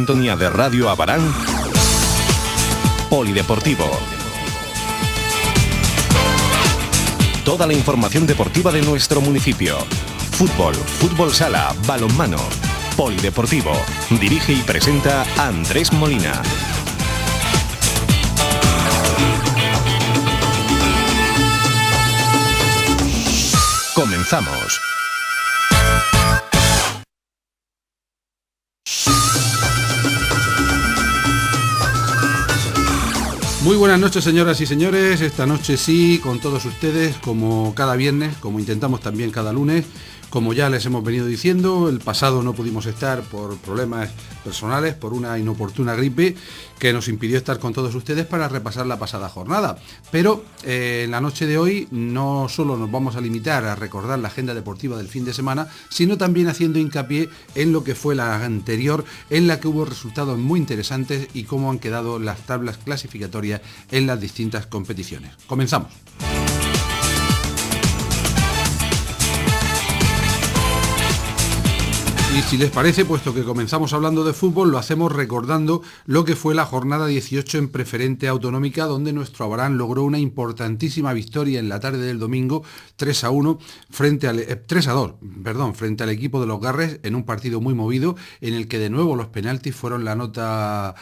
Sintonía de Radio Abarán, Polideportivo. Toda la información deportiva de nuestro municipio. Fútbol, fútbol sala, balonmano. Polideportivo. Dirige y presenta Andrés Molina. Comenzamos. Muy buenas noches, señoras y señores. Esta noche sí, con todos ustedes, como cada viernes, como intentamos también cada lunes. Como ya les hemos venido diciendo, el pasado no pudimos estar por problemas personales, por una inoportuna gripe que nos impidió estar con todos ustedes para repasar la pasada jornada. Pero en la noche de hoy no solo nos vamos a limitar a recordar la agenda deportiva del fin de semana, sino también haciendo hincapié en lo que fue la anterior, en la que hubo resultados muy interesantes y cómo han quedado las tablas clasificatorias en las distintas competiciones. Comenzamos. Y si les parece, puesto que comenzamos hablando de fútbol, lo hacemos recordando lo que fue la jornada 18 en preferente autonómica, donde nuestro Abarán logró una importantísima victoria en la tarde del domingo, 3-2, frente al equipo de los Garres, en un partido muy movido, en el que de nuevo los penaltis fueron la nota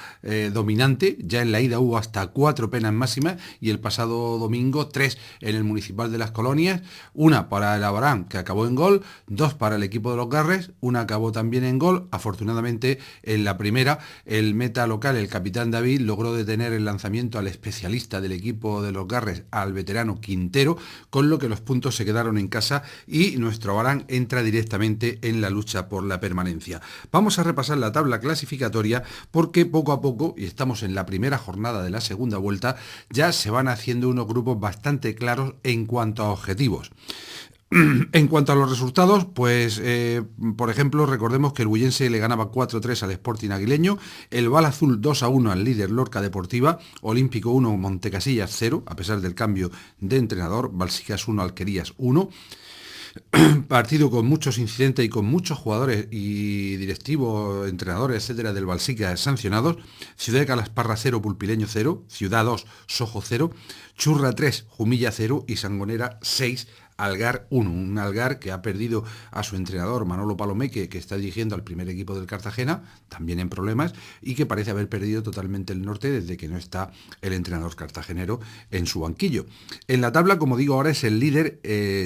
dominante. Ya en la ida hubo hasta 4 penas máximas y el pasado domingo 3 en el Municipal de Las Colonias, una para el Abarán, que acabó en gol, 2 para el equipo de los Garres, una acabó también en gol. Afortunadamente, en la primera, el meta local, el capitán David, logró detener el lanzamiento al especialista del equipo de los Garres, al veterano Quintero, con lo que los puntos se quedaron en casa y nuestro Abarán entra directamente en la lucha por la permanencia. Vamos a repasar la tabla clasificatoria porque poco a poco, y estamos en la primera jornada de la segunda vuelta, ya se van haciendo unos grupos bastante claros en cuanto a objetivos. En cuanto a los resultados, pues por ejemplo, recordemos que el Bullense le ganaba 4-3 al Sporting Aguileño, el Val Azul 2-1 al líder Lorca Deportiva, Olímpico 1, Montecasillas 0, a pesar del cambio de entrenador, Balsicas 1, Alquerías 1. Partido con muchos incidentes y con muchos jugadores y directivos, entrenadores, etcétera, del Balsicas sancionados. Ciudad de Calasparra 0, Pulpileño 0, Ciudad 2, Sojo 0, Churra 3, Jumilla 0 y Sangonera 6, Algar 1, un Algar que ha perdido a su entrenador Manolo Palomeque, que está dirigiendo al primer equipo del Cartagena, también en problemas, y que parece haber perdido totalmente el norte desde que no está el entrenador cartagenero en su banquillo. En la tabla, como digo, ahora es el líder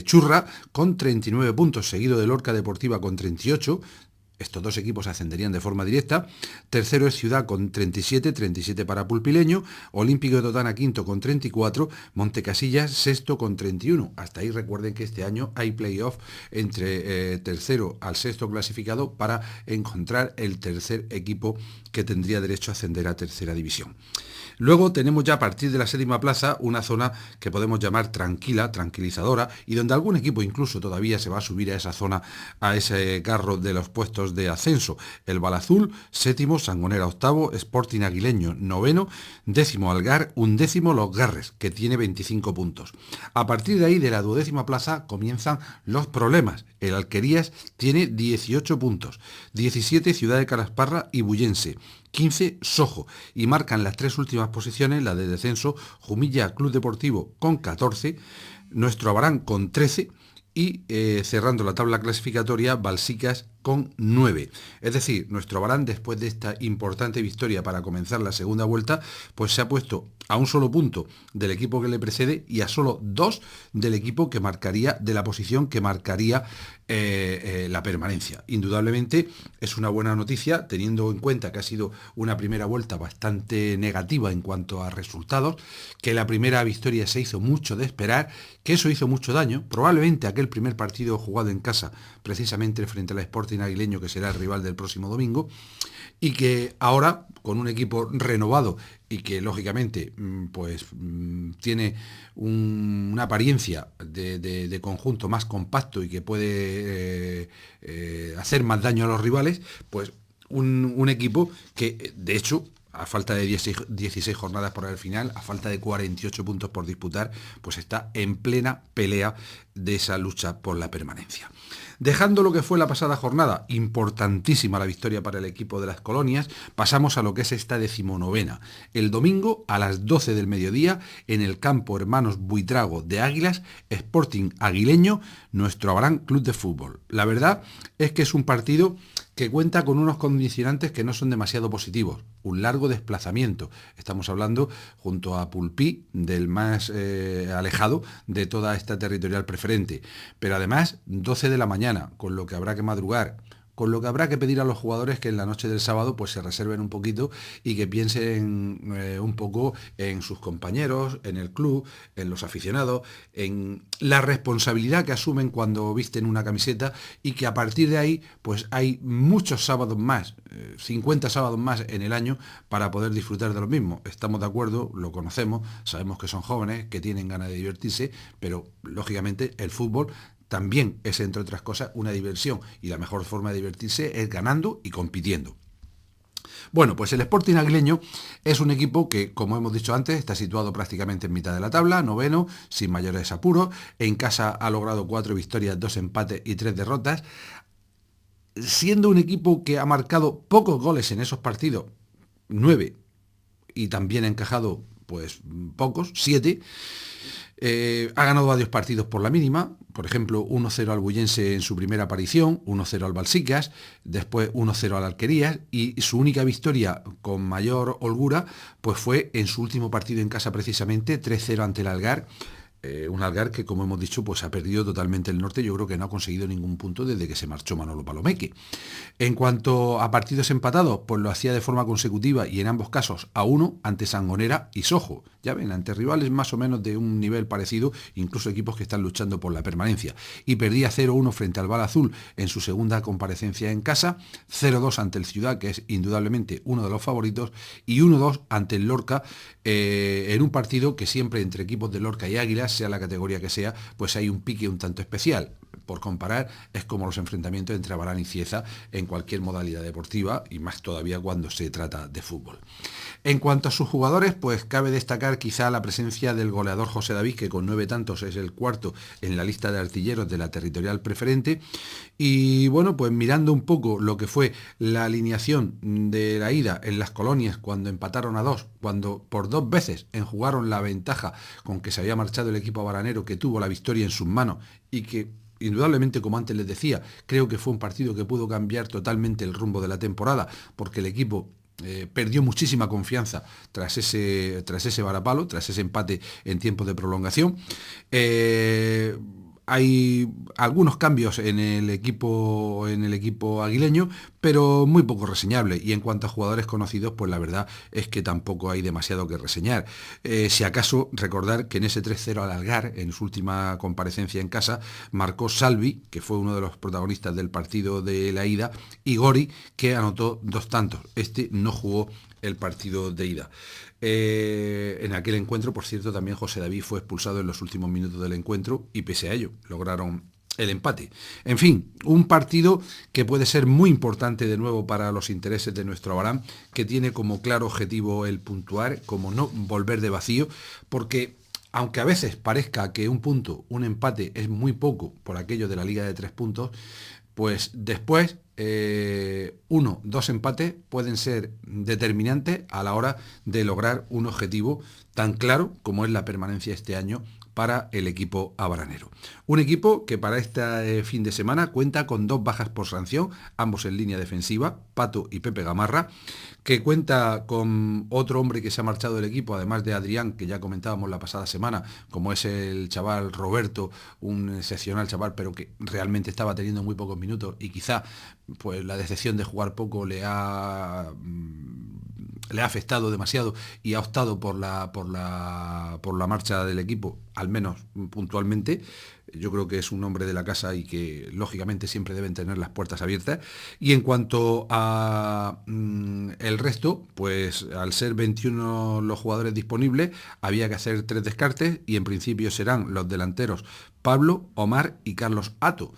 Churra con 39 puntos, seguido de Lorca Deportiva con 38. Estos dos equipos ascenderían de forma directa. Tercero es Ciudad con 37 para Pulpileño, Olímpico de Totana quinto con 34, Montecasillas sexto con 31. Hasta ahí recuerden que este año hay playoff entre tercero al sexto clasificado para encontrar el tercer equipo que tendría derecho a ascender a tercera división. Luego tenemos ya a partir de la séptima plaza una zona que podemos llamar tranquila, tranquilizadora, y donde algún equipo incluso todavía se va a subir a esa zona, a ese carro de los puestos de ascenso. El Val Azul, séptimo, Sangonera octavo, Sporting Aguileño noveno, décimo Algar, undécimo Los Garres, que tiene 25 puntos. A partir de ahí, de la duodécima plaza, comienzan los problemas. El Alquerías tiene 18 puntos, 17 Ciudad de Calasparra y Bullense, 15 Sojo, y marcan las tres últimas posiciones, la de descenso, Jumilla Club Deportivo con 14, nuestro Abarán con 13 y cerrando la tabla clasificatoria, Balsicas con 9. Es decir, nuestro Abarán, después de esta importante victoria para comenzar la segunda vuelta, pues se ha puesto a un solo punto del equipo que le precede y a solo 2 del equipo que marcaría, de la posición que marcaría la permanencia. Indudablemente es una buena noticia, teniendo en cuenta que ha sido una primera vuelta bastante negativa en cuanto a resultados, que la primera victoria se hizo mucho de esperar, que eso hizo mucho daño. Probablemente aquel primer partido jugado en casa, precisamente frente al Sporting Aguileño, que será el rival del próximo domingo, y que ahora, con un equipo renovado y que lógicamente pues tiene una apariencia de conjunto más compacto y que puede hacer más daño a los rivales, pues un equipo que de hecho a falta de 16 jornadas por el final, a falta de 48 puntos por disputar, pues está en plena pelea de esa lucha por la permanencia. Dejando lo que fue la pasada jornada, importantísima la victoria para el equipo de las Colonias, pasamos a lo que es esta 19ª. El domingo a las 12 del mediodía, en el campo Hermanos Buitrago de Águilas, Sporting Aguileño, nuestro Abarán Club de Fútbol. La verdad es que es un partido que cuenta con unos condicionantes que no son demasiado positivos. Un largo desplazamiento. Estamos hablando junto a Pulpí, del más alejado de toda esta territorial preferente. Pero además, 12 de la mañana, con lo que habrá que madrugar, con lo que habrá que pedir a los jugadores que en la noche del sábado pues se reserven un poquito y que piensen un poco en sus compañeros, en el club, en los aficionados, en la responsabilidad que asumen cuando visten una camiseta, y que a partir de ahí pues hay muchos sábados más, 50 sábados más en el año para poder disfrutar de lo mismo. Estamos de acuerdo, lo conocemos, sabemos que son jóvenes, que tienen ganas de divertirse, pero lógicamente el fútbol también es, entre otras cosas, una diversión, y la mejor forma de divertirse es ganando y compitiendo. Bueno, pues el Sporting Aguileño es un equipo que, como hemos dicho antes, está situado prácticamente en mitad de la tabla, noveno, sin mayores apuros. En casa ha logrado 4 victorias, 2 empates y 3 derrotas, siendo un equipo que ha marcado pocos goles en esos partidos, 9, y también ha encajado pues pocos, 7. Ha ganado varios partidos por la mínima, por ejemplo 1-0 al Bullense en su primera aparición, 1-0 al Balsicas, después 1-0 al Alquerías, y su única victoria con mayor holgura pues fue en su último partido en casa, precisamente 3-0 ante el Algar. Un Algar que, como hemos dicho, pues ha perdido totalmente el norte. Yo creo que no ha conseguido ningún punto desde que se marchó Manolo Palomeque. En cuanto a partidos empatados, pues lo hacía de forma consecutiva, y en ambos casos a 1 ante Sangonera y Sojo. Ya ven, ante rivales más o menos de un nivel parecido, incluso equipos que están luchando por la permanencia. Y perdía 0-1 frente al Val Azul en su segunda comparecencia en casa, 0-2 ante el Ciudad, que es indudablemente uno de los favoritos, y 1-2 ante el Lorca, en un partido que siempre entre equipos de Lorca y Águilas, sea la categoría que sea, pues hay un pique un tanto especial. Por comparar, es como los enfrentamientos entre Abarán y Cieza en cualquier modalidad deportiva, y más todavía cuando se trata de fútbol. En cuanto a sus jugadores, pues cabe destacar quizá la presencia del goleador José David, que con 9 tantos es el cuarto en la lista de artilleros de la territorial preferente. Y bueno, pues mirando un poco lo que fue la alineación de la ida en las Colonias, cuando empataron a 2, cuando por 2 veces enjugaron la ventaja con que se había marchado el equipo abaranero, que tuvo la victoria en sus manos, y que indudablemente, como antes les decía, creo que fue un partido que pudo cambiar totalmente el rumbo de la temporada, porque el equipo perdió muchísima confianza tras ese varapalo, tras ese empate en tiempo de prolongación. Hay algunos cambios en el equipo aguileño, pero muy poco reseñable. Y en cuanto a jugadores conocidos, pues la verdad es que tampoco hay demasiado que reseñar. Si acaso recordar que en ese 3-0 al Algar, en su última comparecencia en casa, marcó Salvi, que fue uno de los protagonistas del partido de la ida, y Gori, que anotó 2 tantos. Este no jugó el partido de ida. En aquel encuentro, por cierto, también José David fue expulsado en los últimos minutos del encuentro, y pese a ello lograron el empate. En fin, un partido que puede ser muy importante de nuevo para los intereses de nuestro Abarán, que tiene como claro objetivo el puntuar, como no volver de vacío, porque aunque a veces parezca que un punto, un empate es muy poco por aquello de la liga de 3 puntos, pues después 1, 2 empates pueden ser determinantes a la hora de lograr un objetivo tan claro como es la permanencia este año para el equipo abaranero. Un equipo que para este fin de semana cuenta con 2 bajas por sanción, ambos en línea defensiva, Pato y Pepe Gamarra, que cuenta con otro hombre que se ha marchado del equipo, además de Adrián, que ya comentábamos la pasada semana, como es el chaval Roberto, un excepcional chaval, pero que realmente estaba teniendo muy pocos minutos, y quizá pues la decepción de jugar poco le ha afectado demasiado, y ha optado por la marcha del equipo, al menos puntualmente. yo creo que es un hombre de la casa y que lógicamente siempre deben tener las puertas abiertas. Y en cuanto a el resto, pues al ser 21 los jugadores disponibles, había que hacer 3 descartes y en principio serán los delanteros Pablo, Omar y Carlos Hato.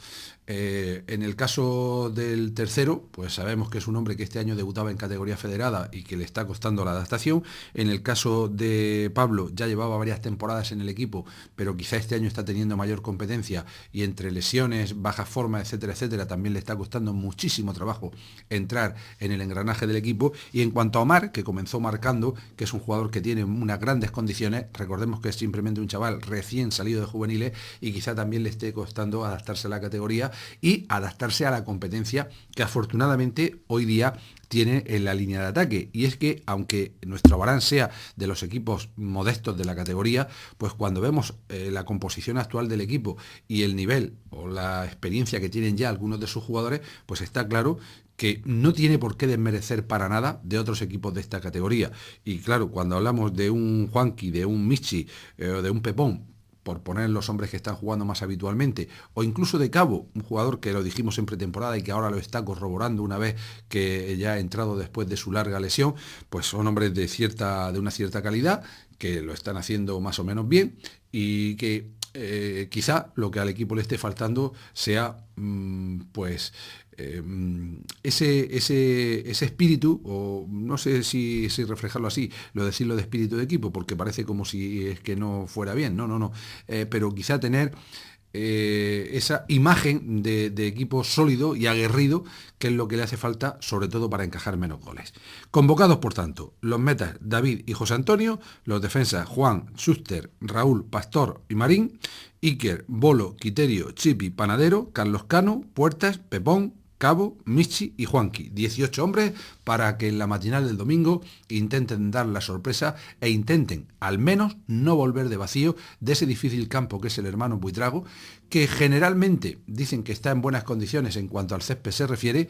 En el caso del tercero, pues sabemos que es un hombre que este año debutaba en categoría federada y que le está costando la adaptación. En el caso de Pablo, ya llevaba varias temporadas en el equipo, pero quizá este año está teniendo mayor competencia y entre lesiones, baja forma, etcétera, etcétera, también le está costando muchísimo trabajo entrar en el engranaje del equipo. Y en cuanto a Omar, que comenzó marcando, que es un jugador que tiene unas grandes condiciones, recordemos que es simplemente un chaval recién salido de juveniles y quizá también le esté costando adaptarse a la categoría y adaptarse a la competencia que afortunadamente hoy día tiene en la línea de ataque. Y es que aunque nuestro Abarán sea de los equipos modestos de la categoría, pues cuando vemos la composición actual del equipo y el nivel o la experiencia que tienen ya algunos de sus jugadores, pues está claro que no tiene por qué desmerecer para nada de otros equipos de esta categoría. Y claro, cuando hablamos de un Juanqui, de un Michi o de un Pepón, por poner los hombres que están jugando más habitualmente, o incluso de Cabo, un jugador que lo dijimos en pretemporada y que ahora lo está corroborando una vez que ya ha entrado después de su larga lesión, pues son hombres de una cierta calidad, que lo están haciendo más o menos bien y que quizá lo que al equipo le esté faltando sea ese espíritu, o no sé si reflejarlo así, decirlo de espíritu de equipo, porque parece como si es que no fuera bien, no, pero quizá tener esa imagen de equipo sólido y aguerrido, que es lo que le hace falta, sobre todo para encajar menos goles. Convocados, por tanto, los metas David y José Antonio, los defensas Juan, Schuster, Raúl, Pastor y Marín, Iker, Bolo, Quiterio, Chipi, Panadero, Carlos Cano, Puertas, Pepón, Cabo, Michi y Juanqui. 18 hombres para que en la matinal del domingo intenten dar la sorpresa e intenten al menos no volver de vacío de ese difícil campo que es el Hermanos Buitrago, que generalmente dicen que está en buenas condiciones en cuanto al césped se refiere,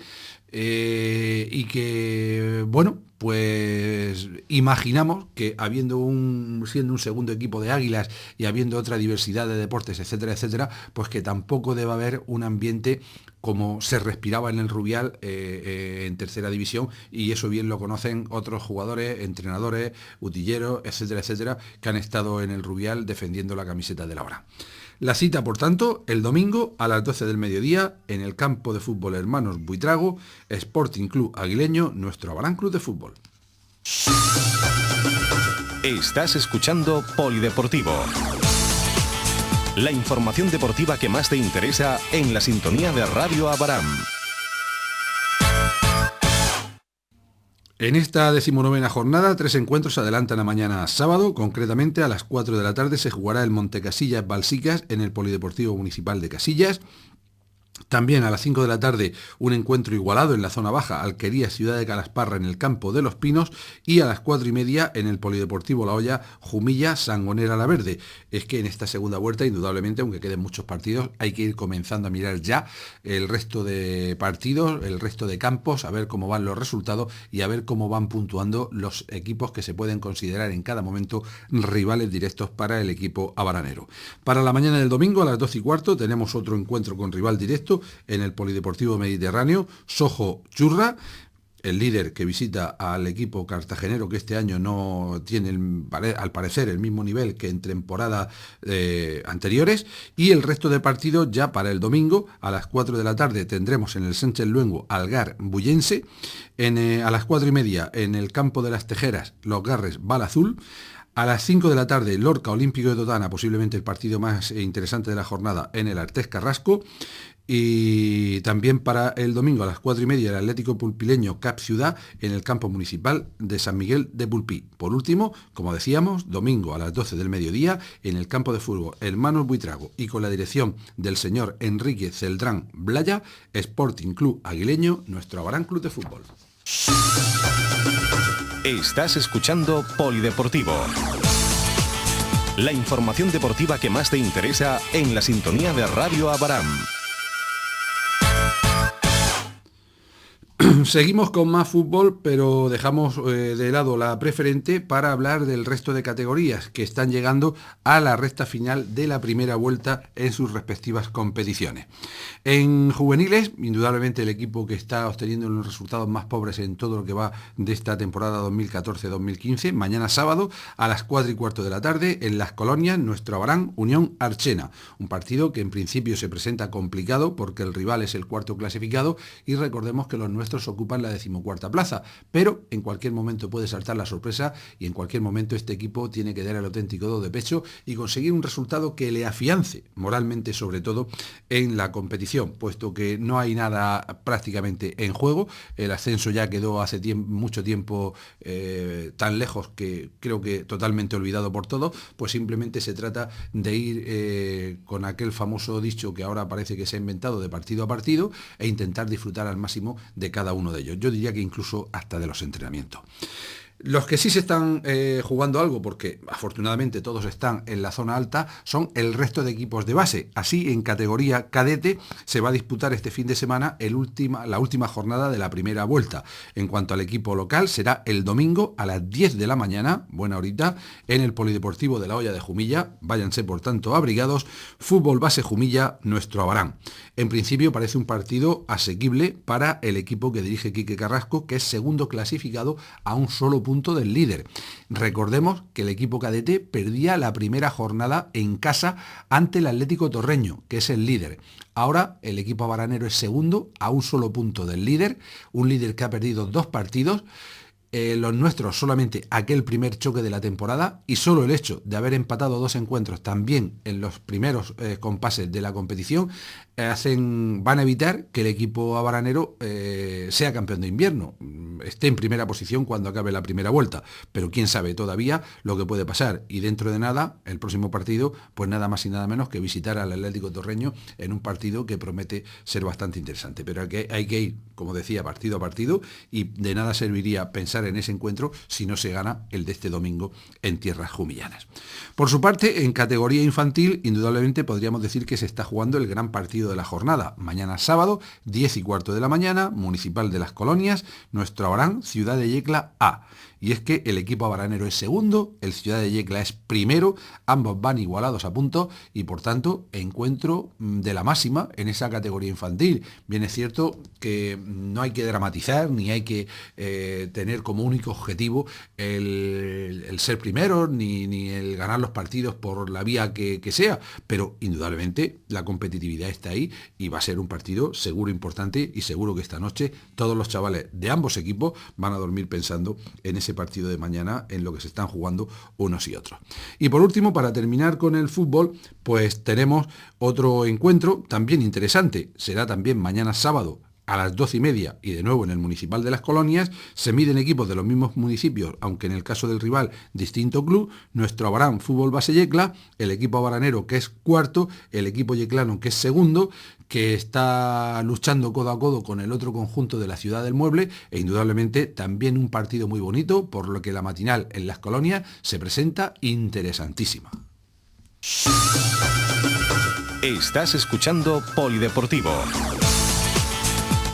y que, bueno, pues imaginamos que siendo un segundo equipo de Águilas y habiendo otra diversidad de deportes, etcétera, etcétera, pues que tampoco deba haber un ambiente como se respiraba en el Rubial en tercera división, y eso bien lo conocen otros jugadores, entrenadores, utilleros, etcétera, etcétera, que han estado en el Rubial defendiendo la camiseta de la hora. La cita, por tanto, el domingo a las 12 del mediodía en el campo de fútbol Hermanos Buitrago, Sporting Club Aguileño, nuestro Abarán Club de Fútbol. Estás escuchando Polideportivo. La información deportiva que más te interesa en la sintonía de Radio Abarán. En esta 19ª jornada, 3 encuentros se adelantan a mañana sábado. Concretamente a las 4 de la tarde se jugará el Montecasillas-Balsicas en el Polideportivo Municipal de Casillas. También a las 5 de la tarde un encuentro igualado en la zona baja, Alquería Ciudad de Calasparra en el campo de Los Pinos, y a las 4:30 en el Polideportivo La Hoya, Jumilla, Sangonera La Verde. Es que en esta segunda vuelta, indudablemente, aunque queden muchos partidos, hay que ir comenzando a mirar ya el resto de partidos, el resto de campos, a ver cómo van los resultados y a ver cómo van puntuando los equipos que se pueden considerar en cada momento rivales directos para el equipo abaranero. Para la mañana del domingo a las 12:15 tenemos otro encuentro con rival directo en el Polideportivo Mediterráneo, Sojo Churra, el líder que visita al equipo cartagenero, que este año no tiene, al parecer, el mismo nivel que en temporadas anteriores, y el resto de partidos ya para el domingo a las 4 de la tarde tendremos en el Sánchez Luengo Algar Bullense, a las 4:30 en el campo de las Tejeras Los Garres Balazul. A las 5 de la tarde, Lorca Olímpico de Totana, posiblemente el partido más interesante de la jornada, en el Artés Carrasco. Y también para el domingo a las 4:30 el Atlético Pulpileño Cap Ciudad en el campo municipal de San Miguel de Pulpí. Por último, como decíamos, domingo a las 12 del mediodía en el campo de fútbol Hermanos Buitrago y con la dirección del señor Enrique Celdrán Blaya, Sporting Club Aguileño, nuestro Abarán Club de Fútbol. Estás escuchando Polideportivo. La información deportiva que más te interesa en la sintonía de Radio Abarán. Seguimos con más fútbol, pero dejamos de lado la preferente para hablar del resto de categorías que están llegando a la recta final de la primera vuelta en sus respectivas competiciones. En juveniles, indudablemente el equipo que está obteniendo los resultados más pobres en todo lo que va de esta temporada 2014-2015, mañana sábado a las 4:15 de la tarde en Las Colonias, nuestro Abarán Unión Archena. Un partido que en principio se presenta complicado porque el rival es el cuarto clasificado y recordemos que los nuestros ocupan la 14ª plaza, pero en cualquier momento puede saltar la sorpresa y en cualquier momento este equipo tiene que dar el auténtico do de pecho y conseguir un resultado que le afiance moralmente, sobre todo en la competición, puesto que no hay nada prácticamente en juego. El ascenso ya quedó hace mucho tiempo tan lejos que creo que totalmente olvidado por todos, pues simplemente se trata de ir con aquel famoso dicho que ahora parece que se ha inventado de partido a partido e intentar disfrutar al máximo de cada uno de ellos. Yo diría que incluso hasta de los entrenamientos. Los que sí se están jugando algo, porque afortunadamente todos están en la zona alta, son el resto de equipos de base. Así, en categoría cadete se va a disputar este fin de semana la última jornada de la primera vuelta. En cuanto al equipo local, será el domingo a las 10 de la mañana, buena horita, en el Polideportivo de la Hoya de Jumilla. Váyanse, por tanto, abrigados. Fútbol Base Jumilla, nuestro Abarán. En principio parece un partido asequible para el equipo que dirige Quique Carrasco, que es segundo clasificado a un solo punto del líder. Recordemos que el equipo cadete perdía la primera jornada en casa ante el Atlético Torreño, que es el líder. Ahora el equipo abaranero es segundo a un solo punto del líder, un líder que ha perdido 2 partidos. Los nuestros solamente aquel primer choque de la temporada, y solo el hecho de haber empatado 2 encuentros también en los primeros compases de la competición van a evitar que el equipo abaranero sea campeón de invierno, esté en primera posición cuando acabe la primera vuelta, pero quién sabe todavía lo que puede pasar. Y dentro de nada, el próximo partido, pues nada más y nada menos que visitar al Atlético Torreño en un partido que promete ser bastante interesante, pero hay que ir, como decía, partido a partido, y de nada serviría pensar en ese encuentro si no se gana el de este domingo en tierras jumillanas. Por su parte, en categoría infantil, indudablemente podríamos decir que se está jugando el gran partido de la jornada. Mañana sábado, 10:15 de la mañana, Municipal de Las Colonias, nuestro Abarán, Ciudad de Yecla A. Y es que el equipo abaranero es segundo, el Ciudad de Yecla es primero, ambos van igualados a puntos y por tanto encuentro de la máxima en esa categoría infantil. Bien es cierto que no hay que dramatizar ni hay que tener como único objetivo el ser primero ni el ganar los partidos por la vía que sea, pero indudablemente la competitividad está ahí y va a ser un partido seguro importante, y seguro que esta noche todos los chavales de ambos equipos van a dormir pensando en ese partido de mañana, en lo que se están jugando unos y otros. Y por último, para terminar con el fútbol, pues tenemos otro encuentro también interesante. Será también mañana sábado a las 12:30 y de nuevo en el Municipal de Las Colonias. Se miden equipos de los mismos municipios, aunque en el caso del rival distinto club. Nuestro Abarán Fútbol Base Yecla, el equipo abaranero que es cuarto, el equipo yeclano que es segundo, que está luchando codo a codo con el otro conjunto de la Ciudad del Mueble, e indudablemente también un partido muy bonito, por lo que la matinal en Las Colonias se presenta interesantísima. Estás escuchando Polideportivo.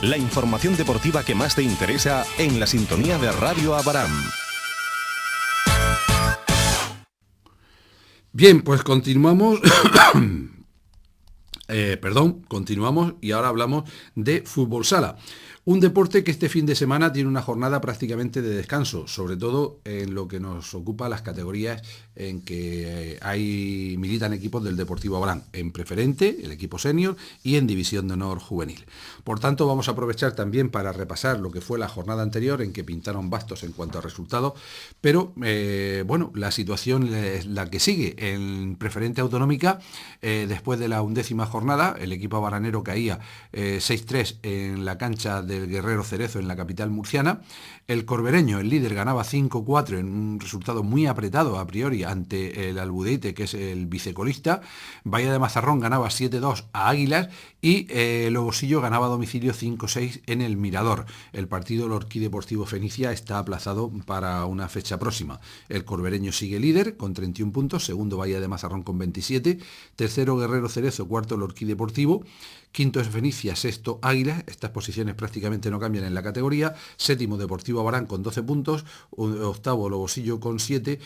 La información deportiva que más te interesa en la sintonía de Radio Abarán. Bien, pues continuamos. Continuamos y ahora hablamos de fútbol sala. Un deporte que este fin de semana tiene una jornada prácticamente de descanso, sobre todo en lo que nos ocupa las categorías en que militan equipos del Deportivo Abarán, en preferente, el equipo senior, y en división de honor juvenil. Por tanto, vamos a aprovechar también para repasar lo que fue la jornada anterior, en que pintaron bastos en cuanto a resultados, pero la situación es la que sigue. En preferente autonómica, después de la 11ª jornada, el equipo abaranero caía 6-3 en la cancha del Guerrero Cerezo en la capital murciana. El corbereño, el líder, ganaba 5-4 en un resultado muy apretado a priori ante el Albudeite, que es el vicecolista. Bahía de Mazarrón ganaba 7-2 a Águilas y Lobosillo ganaba a domicilio 5-6 en el Mirador. El partido del Orquí Deportivo Fenicia está aplazado para una fecha próxima. El corbereño sigue líder con 31 puntos, segundo Bahía de Mazarrón con 27, tercero Guerrero Cerezo, cuarto el Orquí Deportivo, quinto es Fenicia, sexto Águilas. Estas posiciones prácticamente prácticamente no cambian en la categoría. Séptimo Deportivo Abarán con 12 puntos, octavo Lobosillo con 7,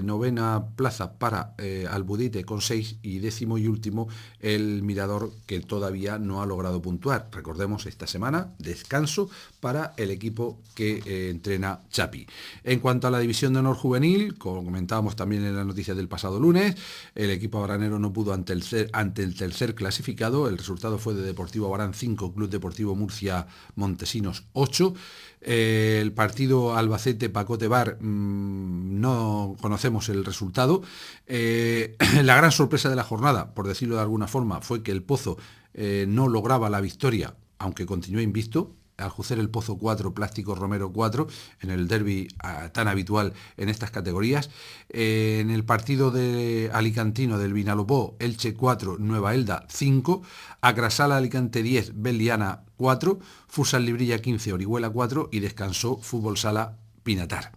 novena plaza para Albudite con 6 y décimo y último el Mirador, que todavía no ha logrado puntuar. Recordemos, esta semana descanso para el equipo que entrena Chapi. En cuanto a la división de honor juvenil, como comentábamos también en la noticia del pasado lunes, el equipo abaranero no pudo ante el tercer clasificado. El resultado fue de Deportivo Abarán 5, Club Deportivo Murcia Montesinos 8. El partido Albacete-Pacote Bar, no conocemos el resultado. La gran sorpresa de la jornada, por decirlo de alguna forma, fue que el Pozo no lograba la victoria, aunque continuó invicto. Aljucer el Pozo 4, Plástico Romero 4, en el derbi tan habitual en estas categorías. En el partido de alicantino del Vinalopó, Elche 4, Nueva Elda 5, Acrasala Alicante 10, Beliana 4, Futsal Librilla 15, Orihuela 4 y descansó Fútbol Sala Pinatar.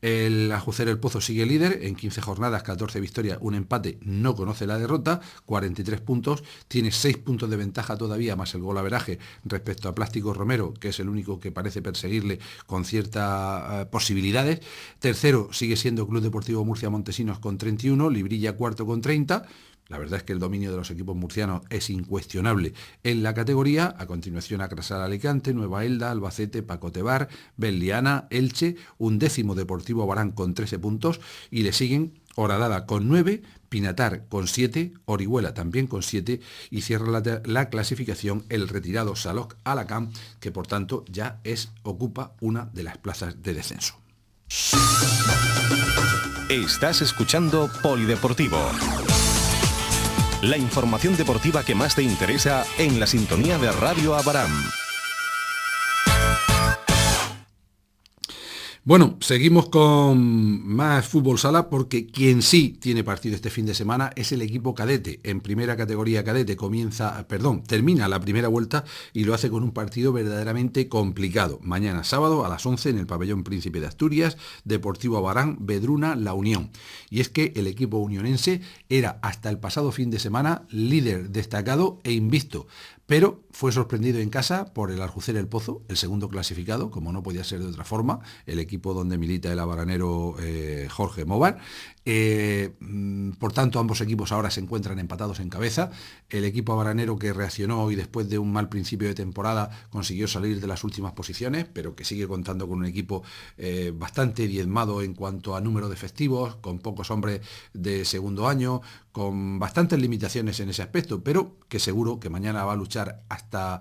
El Aljucer el Pozo sigue líder en 15 jornadas, 14 victorias, un empate, no conoce la derrota, 43 puntos, tiene 6 puntos de ventaja todavía, más el golaveraje respecto a Plástico Romero, que es el único que parece perseguirle con ciertas posibilidades. Tercero sigue siendo Club Deportivo Murcia Montesinos con 31, Librilla cuarto con 30. La verdad es que el dominio de los equipos murcianos es incuestionable en la categoría. A continuación, Acrasal Alicante, Nueva Elda, Albacete, Pacote Bar, Beliana, Elche, 11º Deportivo Abarán con 13 puntos y le siguen Horadada con 9, Pinatar con 7, Orihuela también con 7 y cierra la clasificación el retirado Saloc Alacant, que por tanto ya ocupa una de las plazas de descenso. Estás escuchando Polideportivo. La información deportiva que más te interesa en la sintonía de Radio Abarán. Bueno, seguimos con más fútbol sala porque quien sí tiene partido este fin de semana es el equipo cadete. En primera categoría cadete termina la primera vuelta y lo hace con un partido verdaderamente complicado. Mañana sábado a las 11 en el pabellón Príncipe de Asturias, Deportivo Abarán, Vedruna, La Unión. Y es que el equipo unionense era hasta el pasado fin de semana líder destacado e invicto, pero fue sorprendido en casa por el Aljucer el Pozo, el segundo clasificado, como no podía ser de otra forma, el equipo donde milita el abaranero Jorge Móvar. Por tanto, ambos equipos ahora se encuentran empatados en cabeza. El equipo abaranero, que reaccionó y después de un mal principio de temporada consiguió salir de las últimas posiciones, pero que sigue contando con un equipo bastante diezmado en cuanto a número de efectivos, con pocos hombres de segundo año, con bastantes limitaciones en ese aspecto, pero que seguro que mañana va a luchar hasta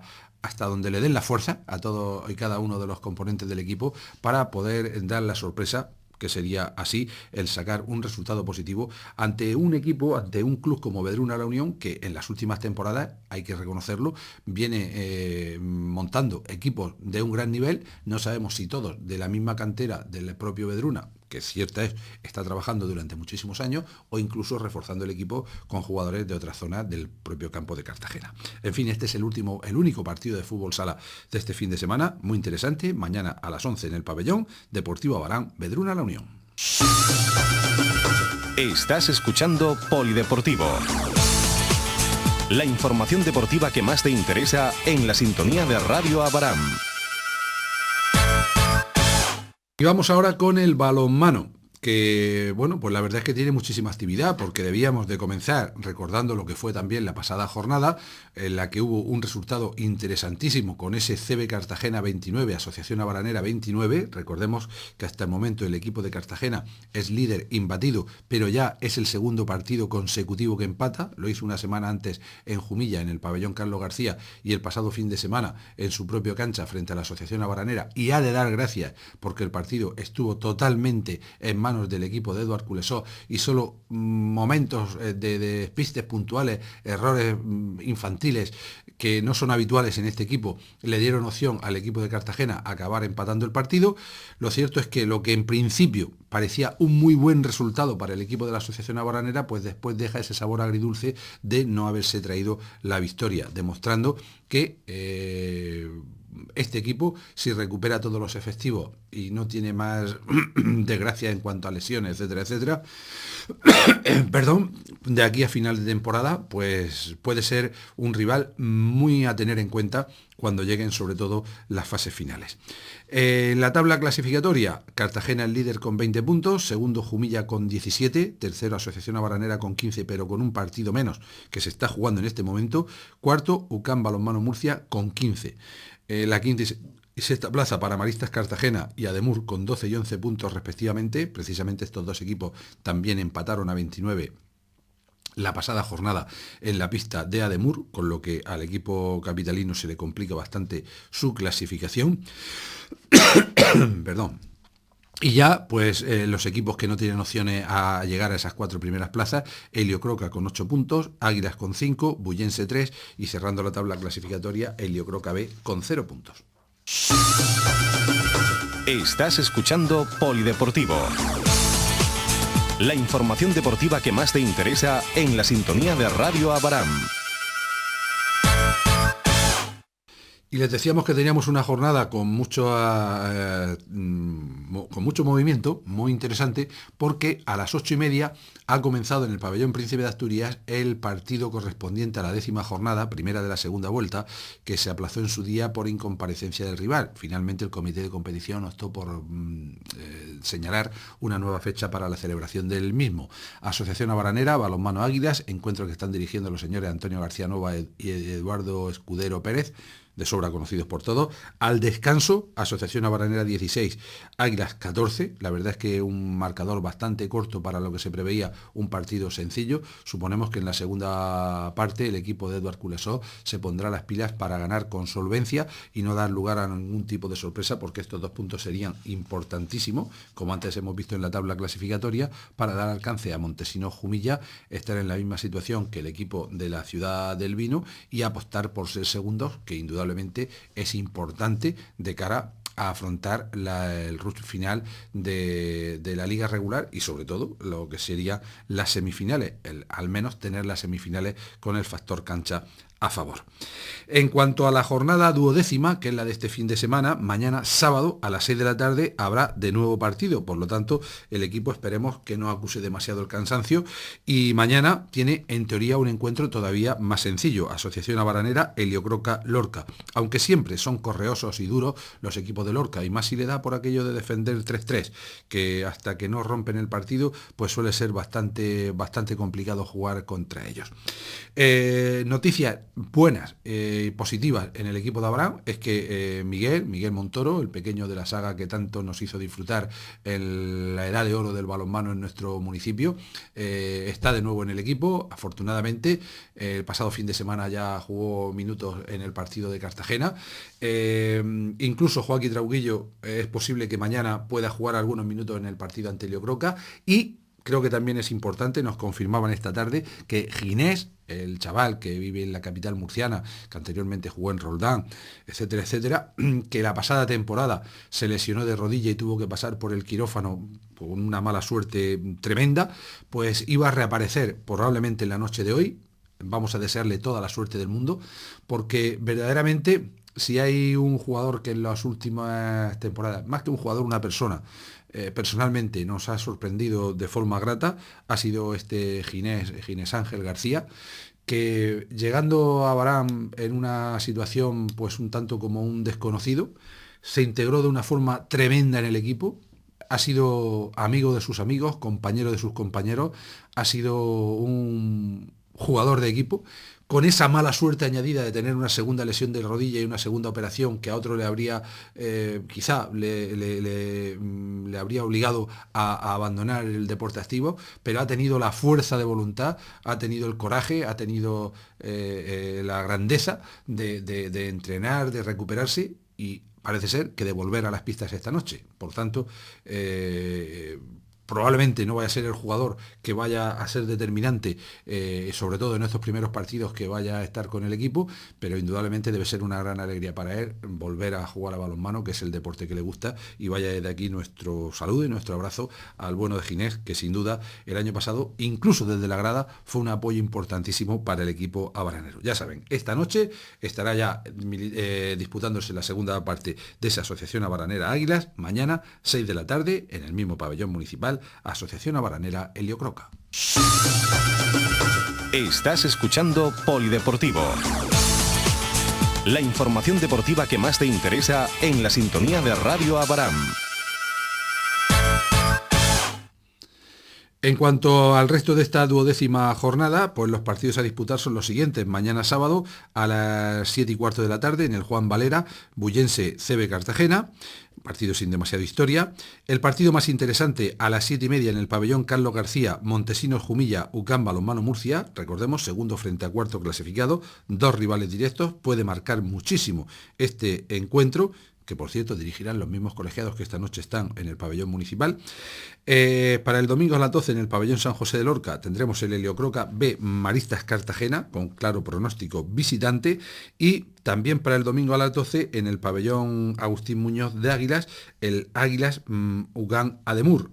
donde le den la fuerza a todo y cada uno de los componentes del equipo para poder dar la sorpresa, que sería así el sacar un resultado positivo ante un equipo, ante un club como Vedruna La Unión, que en las últimas temporadas, hay que reconocerlo, viene montando equipos de un gran nivel. No sabemos si todos de la misma cantera del propio Vedruna, que cierta está trabajando durante muchísimos años, o incluso reforzando el equipo con jugadores de otras zonas del propio campo de Cartagena. En fin, este es el único partido de fútbol sala de este fin de semana, muy interesante. Mañana a las 11 en el pabellón, Deportivo Abarán, Vedruna La Unión. Estás escuchando Polideportivo. La información deportiva que más te interesa en la sintonía de Radio Abarán. Y vamos ahora con el balonmano, que bueno, pues la verdad es que tiene muchísima actividad, porque debíamos de comenzar recordando lo que fue también la pasada jornada, en la que hubo un resultado interesantísimo con ese CB Cartagena 29, Asociación Abaranera 29. Recordemos que hasta el momento el equipo de Cartagena es líder imbatido, pero ya es el segundo partido consecutivo que empata. Lo hizo una semana antes en Jumilla, en el pabellón Carlos García, y el pasado fin de semana en su propio cancha frente a la Asociación Abaranera, y ha de dar gracias porque el partido estuvo totalmente en manos del equipo de Eduard Culesó y solo momentos de despistes puntuales, errores infantiles que no son habituales en este equipo, le dieron opción al equipo de Cartagena a acabar empatando el partido. Lo cierto es que lo que en principio parecía un muy buen resultado para el equipo de la Asociación Abaranera, pues después deja ese sabor agridulce de no haberse traído la victoria, demostrando que este equipo, si recupera todos los efectivos y no tiene más desgracia en cuanto a lesiones, etcétera, etcétera, perdón, de aquí a final de temporada, pues puede ser un rival muy a tener en cuenta cuando lleguen sobre todo las fases finales. En la tabla clasificatoria, Cartagena el líder con 20 puntos, segundo Jumilla con 17, tercero Asociación Abaranera con 15, pero con un partido menos que se está jugando en este momento, cuarto UCAM Balonmano Murcia con 15. La quinta y sexta plaza para Maristas Cartagena y Ademur con 12 y 11 puntos respectivamente. Precisamente estos dos equipos también empataron a 29 la pasada jornada en la pista de Ademur, con lo que al equipo capitalino se le complica bastante su clasificación. Perdón. Y ya, pues los equipos que no tienen opciones a llegar a esas 4 primeras plazas, Helio Croca con 8 puntos, Águilas con 5, Bullense 3 y cerrando la tabla clasificatoria, Helio Croca B con 0 puntos. Estás escuchando Polideportivo. La información deportiva que más te interesa en la sintonía de Radio Abaram. Y les decíamos que teníamos una jornada con mucho movimiento, muy interesante, porque a las 8:30 ha comenzado en el Pabellón Príncipe de Asturias el partido correspondiente a la 10ª jornada, primera de la segunda vuelta, que se aplazó en su día por incomparecencia del rival. Finalmente el comité de competición optó por señalar una nueva fecha para la celebración del mismo. Asociación Abaranera, Balonmano Águilas, encuentro que están dirigiendo los señores Antonio García Nova y Eduardo Escudero Pérez, de sobra conocidos por todos. Al descanso, Asociación Abaranera 16, Águilas 14. La verdad es que un marcador bastante corto para lo que se preveía, un partido sencillo. Suponemos que en la segunda parte el equipo de Eduard Culesó se pondrá las pilas para ganar con solvencia y no dar lugar a ningún tipo de sorpresa, porque estos 2 puntos serían importantísimos, como antes hemos visto en la tabla clasificatoria, para dar alcance a Montesino Jumilla, estar en la misma situación que el equipo de la Ciudad del Vino y apostar por ser segundos, que indudablemente es importante de cara a afrontar el rush final de la liga regular y sobre todo lo que sería las semifinales, al menos tener las semifinales con el factor cancha a favor. En cuanto a la jornada 12ª, que es la de este fin de semana, mañana sábado a las 6 de la tarde habrá de nuevo partido, por lo tanto el equipo esperemos que no acuse demasiado el cansancio y mañana tiene en teoría un encuentro todavía más sencillo, Asociación Abaranera, Helio Croca, Lorca, aunque siempre son correosos y duros los equipos de Lorca y más si le da por aquello de defender 3-3, que hasta que no rompen el partido pues suele ser bastante complicado jugar contra ellos. Noticias buenas y positivas en el equipo de Abaram es que Miguel Montoro, el pequeño de la saga que tanto nos hizo disfrutar en la edad de oro del balonmano en nuestro municipio, está de nuevo en el equipo. Afortunadamente el pasado fin de semana ya jugó minutos en el partido de Cartagena. Incluso Joaquín Trauguillo es posible que mañana pueda jugar algunos minutos en el partido ante Helio Croca y creo que también es importante, nos confirmaban esta tarde, que Ginés, el chaval que vive en la capital murciana, que anteriormente jugó en Roldán, etcétera, etcétera, que la pasada temporada se lesionó de rodilla y tuvo que pasar por el quirófano con una mala suerte tremenda, pues iba a reaparecer probablemente en la noche de hoy. Vamos a desearle toda la suerte del mundo, porque verdaderamente si hay un jugador que en las últimas temporadas, más que un jugador, una persona, personalmente nos ha sorprendido de forma grata, ha sido este Ginés Ángel García, que llegando a Abaram en una situación pues un tanto como un desconocido, se integró de una forma tremenda en el equipo, ha sido amigo de sus amigos, compañero de sus compañeros, ha sido un jugador de equipo, con esa mala suerte añadida de tener una segunda lesión de rodilla y una segunda operación que a otro le habría, quizá le habría obligado a abandonar el deporte activo, pero ha tenido la fuerza de voluntad, ha tenido el coraje, ha tenido la grandeza de entrenar, de recuperarse y parece ser que de volver a las pistas esta noche. Por tanto, probablemente no vaya a ser el jugador que vaya a ser determinante, sobre todo en estos primeros partidos que vaya a estar con el equipo, pero indudablemente debe ser una gran alegría para él volver a jugar a balonmano, que es el deporte que le gusta, y vaya desde aquí nuestro saludo y nuestro abrazo al bueno de Ginés, que sin duda el año pasado, incluso desde la grada, fue un apoyo importantísimo para el equipo abaranero. Ya saben, esta noche estará ya disputándose la segunda parte de esa Asociación Abaranera Águilas, mañana 6 de la tarde en el mismo pabellón municipal, Asociación Abaranera Helio Croca. Estás escuchando Polideportivo. La información deportiva que más te interesa en la sintonía de Radio Abarán. En cuanto al resto de esta 12ª jornada, pues los partidos a disputar son los siguientes. Mañana sábado a las 7:15 de la tarde en el Juan Valera, Bullense CB Cartagena, partido sin demasiada historia. El partido más interesante a las 7:30 en el pabellón Carlos García, Montesinos Jumilla, UCAM Balonmano Murcia. Recordemos, segundo frente a cuarto clasificado, 2 rivales directos, puede marcar muchísimo este encuentro, que por cierto dirigirán los mismos colegiados que esta noche están en el pabellón municipal. Para el domingo a las 12 en el pabellón San José de Lorca tendremos el Helio Croca B Maristas Cartagena, con claro pronóstico visitante, y también para el domingo a las 12 en el pabellón Agustín Muñoz de Águilas, el Águilas UGAN Ademur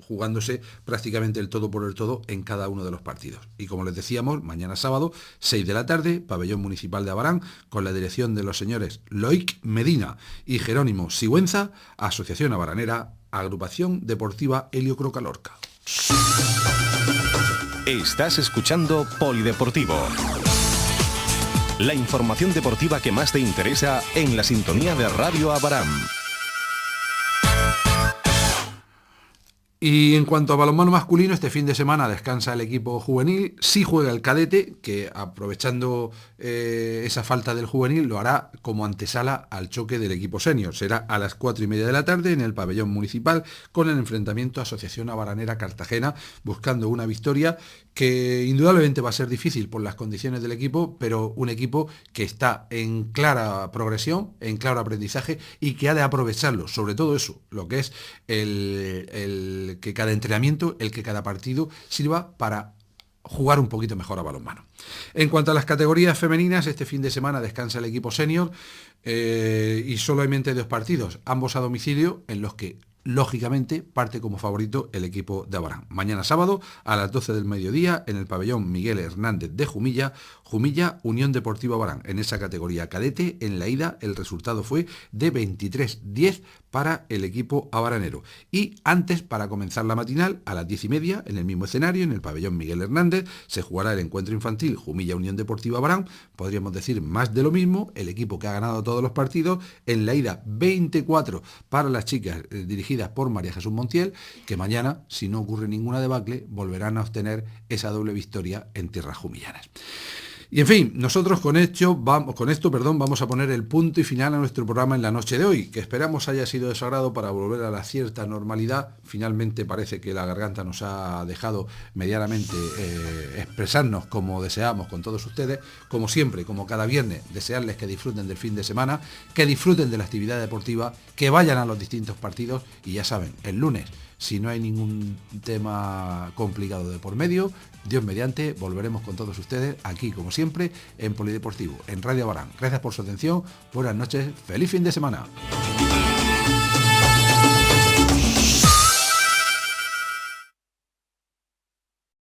jugándose prácticamente el todo por el todo en cada uno de los partidos. Y como les decíamos, mañana sábado, 6 de la tarde, pabellón municipal de Abarán, con la dirección de los señores Loic Medina y Jerónimo Sigüenza, Asociación Abaranera, Agrupación Deportiva Helio Croca Lorca. Estás escuchando Polideportivo. La información deportiva que más te interesa en la sintonía de Radio Abarán. Y en cuanto a balonmano masculino, este fin de semana descansa el equipo juvenil, sí juega el cadete, que aprovechando esa falta del juvenil lo hará como antesala al choque del equipo senior. Será a las 4:30 de la tarde en el pabellón municipal con el enfrentamiento Asociación Abaranera Cartagena, buscando una victoria que indudablemente va a ser difícil por las condiciones del equipo, pero un equipo que está en clara progresión, en claro aprendizaje y que ha de aprovecharlo, sobre todo eso, lo que es el que cada entrenamiento, el que cada partido sirva para jugar un poquito mejor a balonmano. En cuanto a las categorías femeninas, este fin de semana descansa el equipo senior y solamente 2 partidos, ambos a domicilio, en los que lógicamente parte como favorito el equipo de Abarán. Mañana sábado a las 12 del mediodía en el pabellón Miguel Hernández de Jumilla, Unión Deportiva Abarán. En esa categoría cadete, en la ida el resultado fue de 23-10 para el equipo abaranero. Y antes, para comenzar la matinal, a las 10:30, en el mismo escenario, en el pabellón Miguel Hernández, se jugará el encuentro infantil Jumilla Unión Deportiva Abarán. Podríamos decir más de lo mismo, el equipo que ha ganado todos los partidos. En la ida 24 para las chicas dirigidas por María Jesús Montiel, que mañana, si no ocurre ninguna debacle, volverán a obtener esa doble victoria en tierras jumillanas. Y en fin, nosotros con esto vamos a poner el punto y final a nuestro programa en la noche de hoy, que esperamos haya sido de su agrado para volver a la cierta normalidad. Finalmente parece que la garganta nos ha dejado medianamente expresarnos como deseamos con todos ustedes. Como siempre, como cada viernes, desearles que disfruten del fin de semana, que disfruten de la actividad deportiva, que vayan a los distintos partidos y ya saben, el lunes, si no hay ningún tema complicado de por medio, Dios mediante, volveremos con todos ustedes aquí, como siempre, en Polideportivo, en Radio Abarán. Gracias por su atención, buenas noches, feliz fin de semana.